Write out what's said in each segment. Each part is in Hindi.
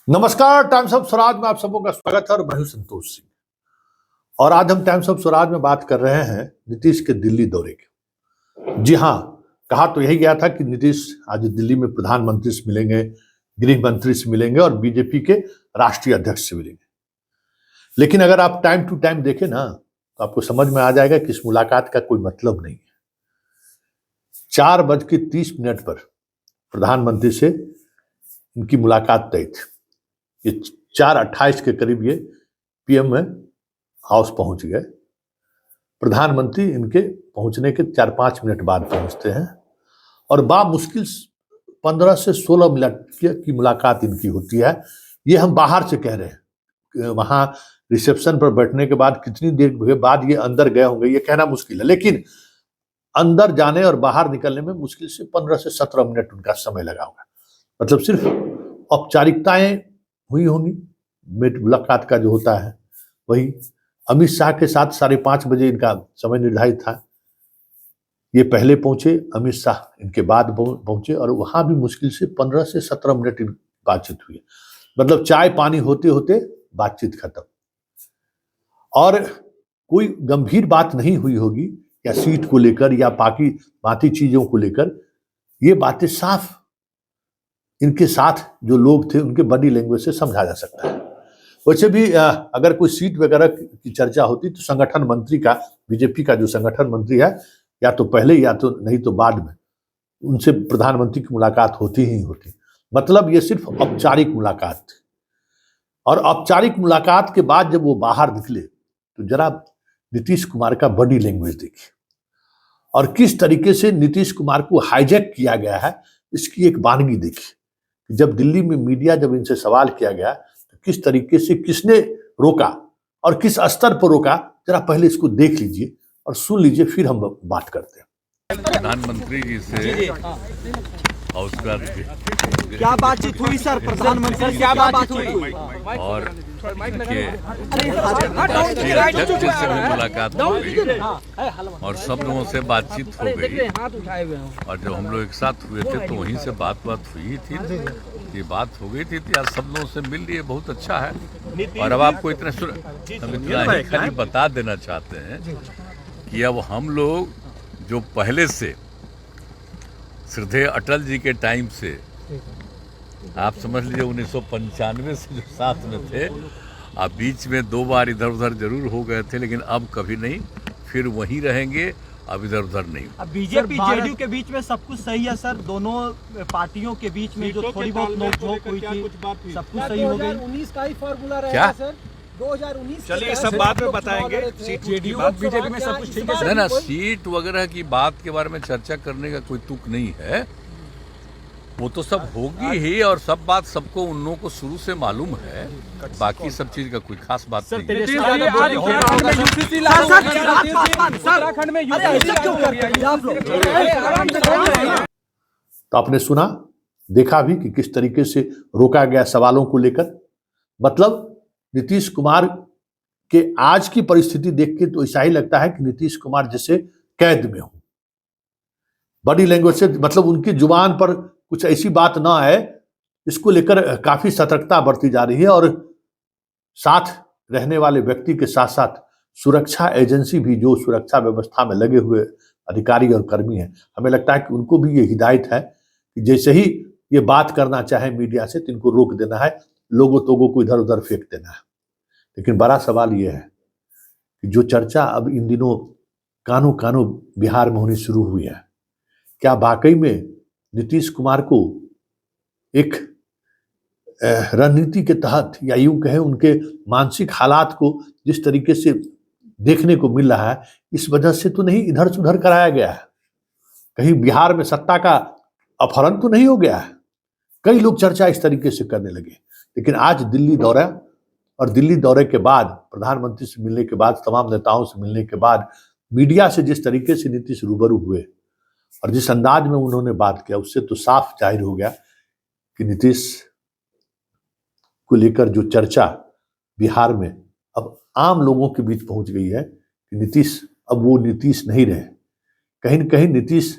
नमस्कार, टाइम्स ऑफ स्वराज में आप सबों का स्वागत है और मैं हूं संतोष सिंह। और आज हम टाइम्स ऑफ स्वराज में बात कर रहे हैं नीतीश के दिल्ली दौरे की। जी हां, कहा तो यही गया था कि नीतीश आज दिल्ली में प्रधानमंत्री से मिलेंगे, गृह मंत्री से मिलेंगे और बीजेपी के राष्ट्रीय अध्यक्ष से मिलेंगे। लेकिन अगर आप टाइम टू टाइम देखें ना तो आपको समझ में आ जाएगा कि इस मुलाकात का कोई मतलब नहीं है। 4:30 पर प्रधानमंत्री से इनकी मुलाकात तय थी। ये 4:28 के करीब ये पीएम में हाउस पहुंच गए। प्रधानमंत्री इनके पहुंचने के 4-5 मिनट बाद पहुंचते हैं और मुश्किल 15 से 16 मिनट की मुलाकात इनकी होती है। ये हम बाहर से कह रहे हैं, वहां रिसेप्शन पर बैठने के बाद कितनी देर के बाद ये अंदर गए होंगे ये कहना मुश्किल है, लेकिन अंदर जाने और बाहर निकलने में मुश्किल से 15 से 17 मिनट उनका समय लगा होगा। मतलब सिर्फ औपचारिकताएं हुई होंगी। मुलाकात का जो होता है वही। अमित शाह के साथ 5:30 बजे इनका समय निर्धारित था। ये पहले पहुंचे, अमित शाह इनके बाद पहुंचे और वहां भी मुश्किल से 15 से 17 मिनट बातचीत हुई। मतलब चाय पानी होते होते बातचीत खत्म। और कोई गंभीर बात नहीं हुई होगी या सीट को लेकर या बाकी चीजों को लेकर। ये बातें साफ इनके साथ जो लोग थे उनके बॉडी लैंग्वेज से समझा जा सकता है। वैसे भी अगर कोई सीट वगैरह की चर्चा होती तो संगठन मंत्री का, बीजेपी का जो संगठन मंत्री है, या तो पहले या तो नहीं तो बाद में उनसे प्रधानमंत्री की मुलाकात होती ही होती। मतलब ये सिर्फ औपचारिक मुलाकात थी। और औपचारिक मुलाकात के बाद जब वो बाहर निकले तो जरा नीतीश कुमार का बॉडी लैंग्वेज देखिए और किस तरीके से नीतीश कुमार को हाईजैक किया गया है, इसकी एक वानगी देखिए। जब दिल्ली में मीडिया जब इनसे सवाल किया गया तो किस तरीके से किसने रोका और किस स्तर पर रोका, जरा पहले इसको देख लीजिए और सुन लीजिए, फिर हम बात करते हैं। प्रधानमंत्री जी से क्या बातचीत हुई सर? प्रधानमंत्री क्या बात हुई? और के राष्ट्रीय अध्यक्ष से भी मुलाकात हो गई और सब लोगों से बातचीत हो गई। और जब हम लोग एक साथ हुए थे तो वहीं से बात हुई थी, ये बात हो गई थी। आज सब लोगों से मिल लिए, बहुत अच्छा है। और अब आपको इतना ही खाली बता देना चाहते हैं कि अब हम लोग जो पहले से श्रद्धेय अटल जी के टाइम से, आप समझ लीजिए 1995 से जो साथ में थे, अब बीच में 2 बार इधर उधर जरूर हो गए थे, लेकिन अब कभी नहीं, फिर वहीं रहेंगे, अब इधर उधर नहीं। अब बीजेपी जेडीयू के बीच में सब कुछ सही है सर? दोनों पार्टियों के बीच में जो थोड़ी बहुत नोकझोंक हुई थी सब कुछ सही हो गई? 2019 का ही फॉर्मूला क्या सर? 2019 चलिए सब बाद में बताएंगे। जेडीयू बीजेपी में सब कुछ ठीक है? ना सीट वगैरह की बात के बारे में चर्चा करने का कोई तुक नहीं है। वो तो सब होगी ही और सब बात सबको उन लोगों को शुरू से मालूम है। बाकी सब चीज का कोई खास बात नहीं है। तो आपने सुना, देखा भी कि किस तरीके से रोका गया सवालों को लेकर। मतलब नीतीश कुमार के आज की परिस्थिति देख के तो ऐसा ही लगता है कि नीतीश कुमार जैसे कैद में हो। बॉडी लैंग्वेज से मतलब उनकी जुबान पर कुछ ऐसी बात ना आए, इसको लेकर काफी सतर्कता बरती जा रही है। और साथ रहने वाले व्यक्ति के साथ साथ सुरक्षा एजेंसी भी, जो सुरक्षा व्यवस्था में लगे हुए अधिकारी और कर्मी हैं, हमें लगता है कि उनको भी ये हिदायत है कि जैसे ही ये बात करना चाहे मीडिया से तो इनको रोक देना है, लोगों को इधर उधर फेंक देना है। लेकिन बड़ा सवाल ये है कि जो चर्चा अब इन दिनों कानों कानों बिहार में होनी शुरू हुई है, क्या वाकई में नीतीश कुमार को एक रणनीति के तहत, या यूं कहें उनके मानसिक हालात को जिस तरीके से देखने को मिल रहा है, इस वजह से तो नहीं इधर से उधर कराया गया है? कहीं बिहार में सत्ता का अपहरण तो नहीं हो गया है? कई लोग चर्चा इस तरीके से करने लगे। लेकिन आज दिल्ली दौरा, और दिल्ली दौरे के बाद, प्रधानमंत्री से मिलने के बाद, तमाम नेताओं से मिलने के बाद, मीडिया से जिस तरीके से नीतीश रूबरू हुए और जिस अंदाज में उन्होंने बात किया, उससे तो साफ जाहिर हो गया कि नीतीश को लेकर जो चर्चा बिहार में अब आम लोगों के बीच पहुंच गई है कि नीतीश अब वो नीतीश नहीं रहे। कहीं न कहीं नीतीश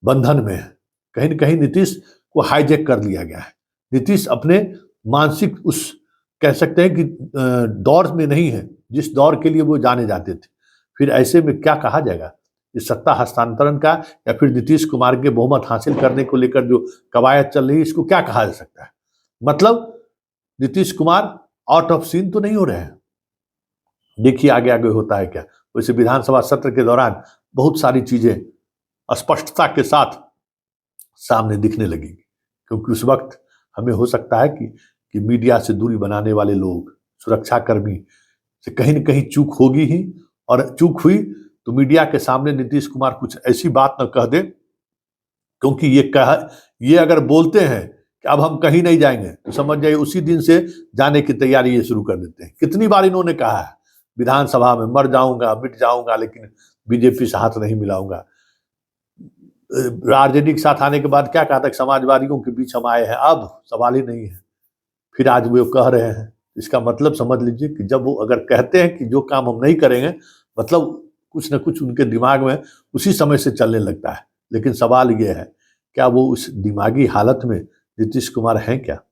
बंधन में है, कहीं न कहीं नीतीश को हाईजैक कर लिया गया है। नीतीश अपने मानसिक उस कह सकते हैं कि दौर में नहीं है जिस दौर के लिए वो जाने जाते थे। फिर ऐसे में क्या कहा जाएगा, इस सत्ता हस्तांतरण का या फिर नीतीश कुमार के बहुमत हासिल करने को लेकर जो कवायद चल रही है, इसको क्या कहा जा सकता है? मतलब Nitish Kumar out of scene तो नहीं हो रहे हैं। देखिए आगे आगे होता है क्या। वैसे विधानसभा सत्र के दौरान बहुत सारी चीजें स्पष्टता के साथ सामने दिखने लगेगी, क्योंकि उस वक्त हमें हो सकता है कि मीडिया से दूरी बनाने वाले लोग, सुरक्षाकर्मी से कहीं न कहीं चूक होगी ही, और चूक हुई तो मीडिया के सामने नीतीश कुमार कुछ ऐसी बात न कह दे, क्योंकि ये अगर बोलते हैं कि अब हम कहीं नहीं जाएंगे तो समझ जाइए उसी दिन से जाने की तैयारी ये शुरू कर देते हैं। कितनी बार इन्होंने कहा है विधानसभा में, मर जाऊंगा मिट जाऊंगा लेकिन बीजेपी से हाथ नहीं मिलाऊंगा। आरजेडी के साथ आने के बाद क्या कहा था कि समाजवादियों के बीच हम आए हैं, अब सवाल ही नहीं है। फिर आज वो कह रहे हैं, इसका मतलब समझ लीजिए कि जब वो अगर कहते हैं कि जो काम हम नहीं करेंगे, मतलब कुछ न कुछ उनके दिमाग में उसी समय से चलने लगता है। लेकिन सवाल ये है, क्या वो उस दिमागी हालत में नीतीश कुमार हैं क्या?